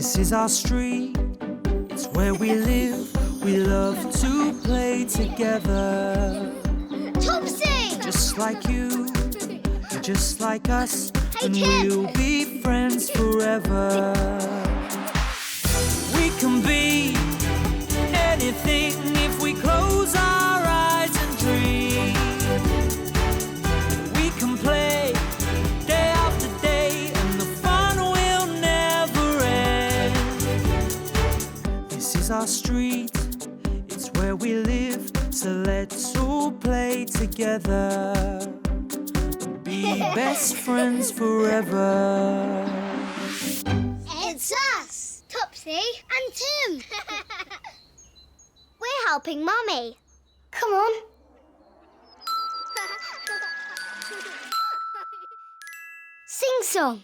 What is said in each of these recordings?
This is our street, it's where we live. We love to play together. Topsy! Just like you, just like us, Hey, and Tim. we'll be friends forever. We can be anything if we close our eyes and dream. We can play day after day, and the fun will never end. This is our street, it's where we live, so let's all play together. Be best friends forever. It's us, Topsy and Tim. We're helping Mummy. Come on. Sing song.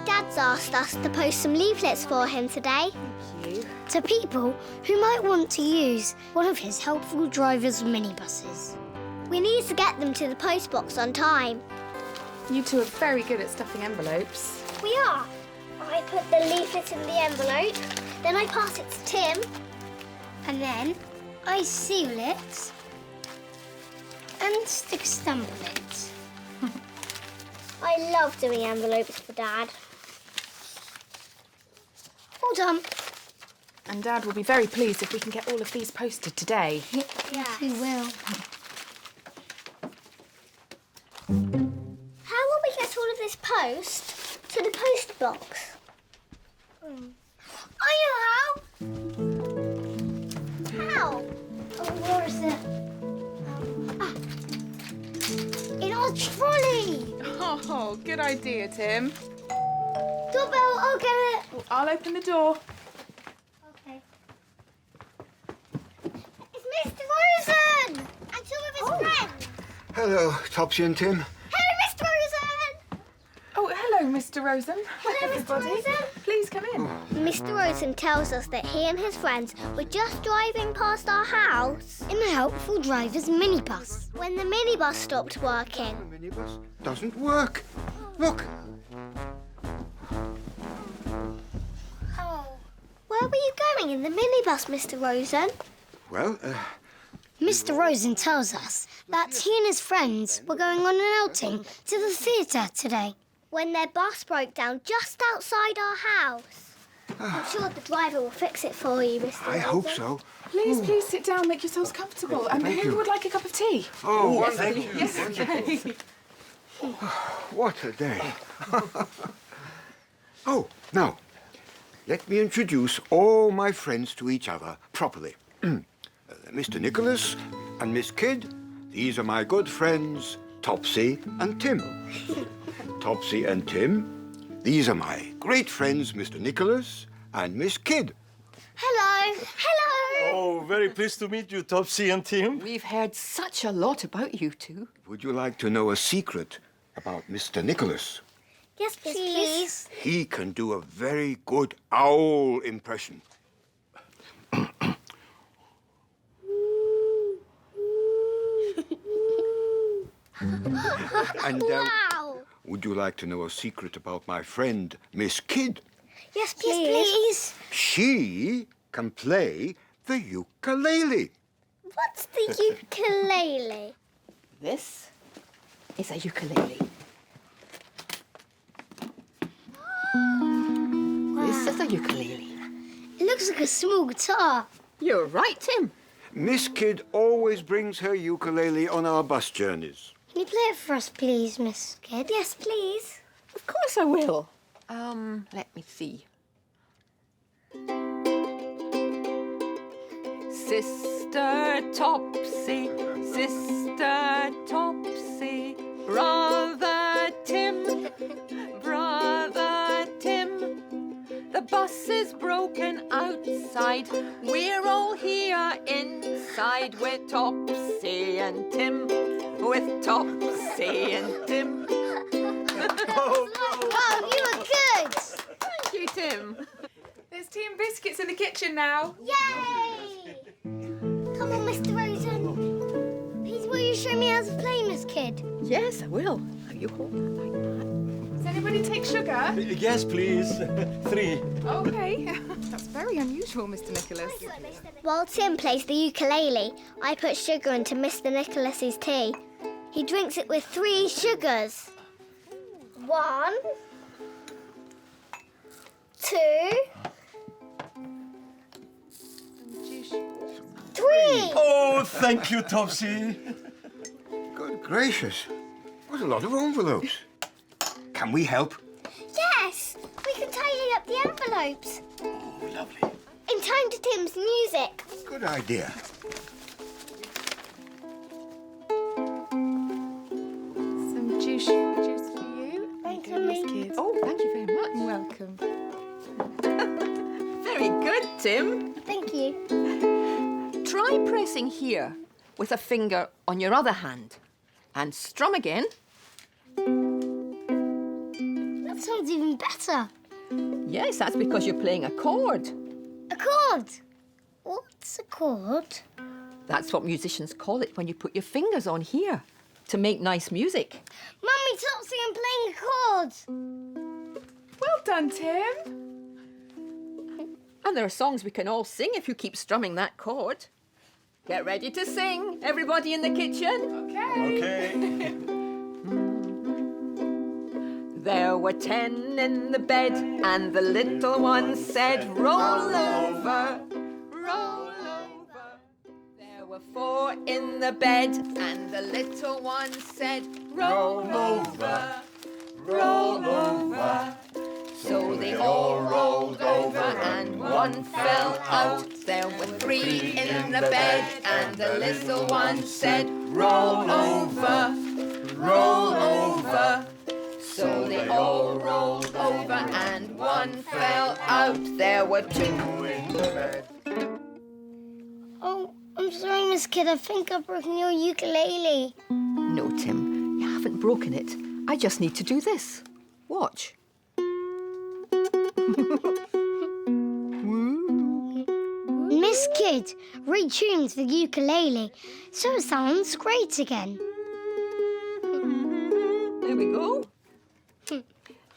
Dad's asked us to post some leaflets for him today. Thank you. To people who might want to use one of his helpful driver's minibuses. We need to get them to the post box on time. You two are very good at stuffing envelopes. We are. I put the leaflet in the envelope, then I pass it to Tim, and then I seal it and stick a stamp on it. I love doing envelopes for Dad. All done. And Dad will be very pleased if we can get all of these posted today. Yeah, we will. How will we get all of this post to the post box? I know how. How? Oh, where is it? In our trolley. Oh, good idea, Tim. Doorbell, I'll get it. I'll open the door. Okay. It's Mr Rosen and two of his friends. Hello, Topsy and Tim. Hello, Mr Rosen. Oh, hello, Mr Rosen. Hello, Mr. everybody. Rosen. Please come in. Mr Rosen tells us that he and his friends were just driving past our house in a helpful driver's minibus when the minibus stopped working. The minibus doesn't work. Look. Oh. Where were you going in the minibus, Mr Rosen? Well, Mr Rosen tells us that he and his friends were going on an outing to the theatre today when their bus broke down just outside our house. I'm sure the driver will fix it for you, Mr I hope so. Please sit down, make yourselves comfortable. And Thank who you. would like a cup of tea? Oh, Yes, thank you. Yes, Wonderful. What a day. Oh, now, let me introduce all my friends to each other properly. Mr. Nicholas and Miss Kidd, these are my good friends, Topsy and Tim. Topsy and Tim, these are my great friends, Mr. Nicholas and Miss Kidd. Hello. Hello. Oh, very pleased to meet you, Topsy and Tim. We've heard such a lot about you two. Would you like to know a secret about Mr. Nicholas? Yes, please. He can do a very good owl impression. And Wow. would you like to know a secret about my friend, Miss Kidd? Yes, please. She can play the ukulele. What's the ukulele? This is a ukulele. This is a ukulele. It looks like a small guitar. You're right, Tim. Miss Kidd always brings her ukulele on our bus journeys. Can you play it for us, please, Miss Kidd? Yes, please. Of course I will. Let me see. Sister Topsy, brother Tim, the bus is broken outside. We're all here inside with Topsy and Tim, with Topsy and Tim. Oh, you were good. Thank you, Tim. There's tea and biscuits in the kitchen now. Yay! Come on, Mr. Rosen. Please, will you show me how to play, Miss Kidd? Yes, I will. Now you hold that like that. anybody take sugar? Yes, please. 3. Okay. That's very unusual, Mr Nicholas. While Tim plays the ukulele, I put sugar into Mr Nicholas's tea. He drinks it with 3 sugars. 1, 2, 3. Oh, thank you, Topsy. Good gracious. What a lot of envelopes. Can we help? Yes, we can tidy up the envelopes. Oh, lovely. In time to Tim's music. Good idea. Some juice for you. Thank you, Goodness, Mummy. kids. Oh, thank you very much. Welcome. Very good, Tim. Thank you. Try pressing here with a finger on your other hand. And strum again. That sounds even better. Yes, that's because you're playing a chord. A chord. What's a chord? That's what musicians call it when you put your fingers on here to make nice music. Mummy, Topsy, I'm playing a chord. Well done, Tim. And there are songs we can all sing if you keep strumming that chord. Get ready to sing, everybody in the kitchen. Okay. There were 10 in the bed, and the little one said, roll over, roll over. There were 4 in the bed, and the little one said, roll over, roll over. So they all rolled over, and 1 fell out. There were 3 in the bed, and the little one said, roll over, roll over. So they all rolled over, and 1 fell out. There were 2 in the bed. Oh, I'm sorry, Miss Kid. I think I've broken your ukulele. No, Tim, you haven't broken it. I just need to do this. Watch. Miss Kid retuned the ukulele so it sounds great again. There we go.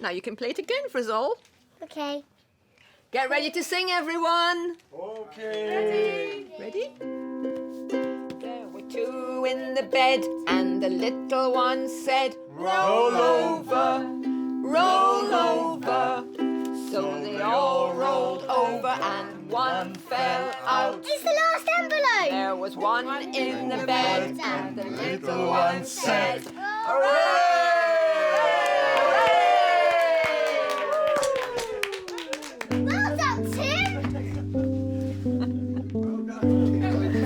Now you can play it again for us all. Okay. Get ready to sing, everyone. Okay. Ready? There were 2 in the bed, and the little one said, roll over, roll over. So they all rolled over, and 1 fell out. It's the last envelope. There was 1 in the bed, and the little one said, hooray! Well done, Tim.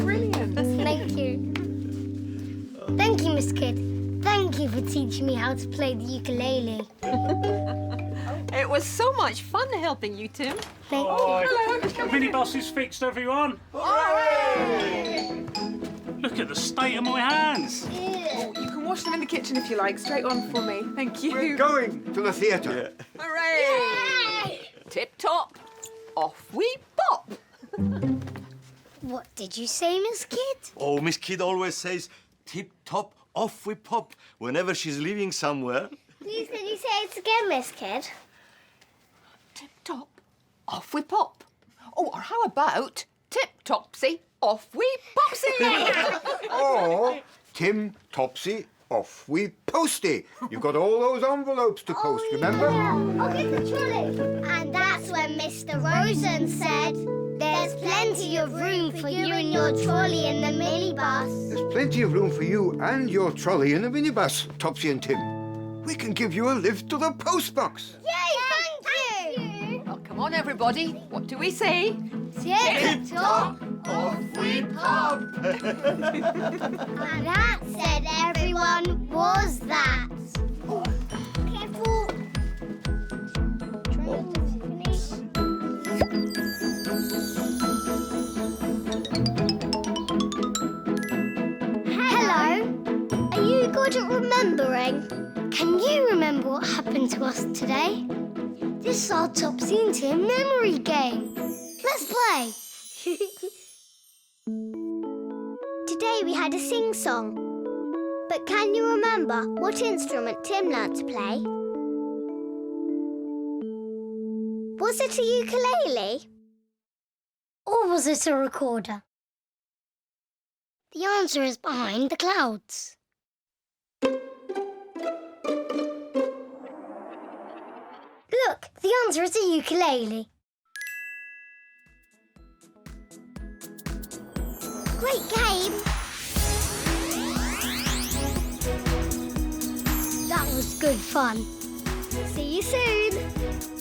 Brilliant. Thank you. Thank you, Miss Kid. Thank you for teaching me how to play the ukulele. It was so much fun helping you, Tim. Thank Oh, you. Minibus is fixed, everyone. Look at the state of my hands. You can wash them in the kitchen if you like. Straight on for me. Thank you. We're going to the theatre. Hooray! Tip-top, off we pop. What did you say, Miss Kid? Oh, Miss Kid always says, tip-top, off we pop, whenever she's leaving somewhere. Please, can you say it again, Miss Kid? Tip-top, off we pop. Oh, or how about tip-topsy, off we popsy? Or Tim, Topsy, off we posty. You've got all those envelopes to post, remember? Yeah. I'll get the trolley. And that's when Mr Rosen said, there's plenty of room for you and your trolley in the minibus. There's plenty of room for you and your trolley in the minibus, Topsy and Tim. We can give you a lift to the postbox. Yay, thank you. Well, come on, everybody. What do we say? Tip-top, Off we pop! and that said everyone was that. Oh, careful. Try not to finish. Hello. Are you good at remembering? Can you remember what happened to us today? This is our Topsy and Tim memory game. Let's play. Today we had a sing-song. But can you remember what instrument Tim learnt to play? Was it a ukulele? Or was it a recorder? The answer is behind the clouds. Look, the answer is a ukulele. Great game! That was good fun. See you soon!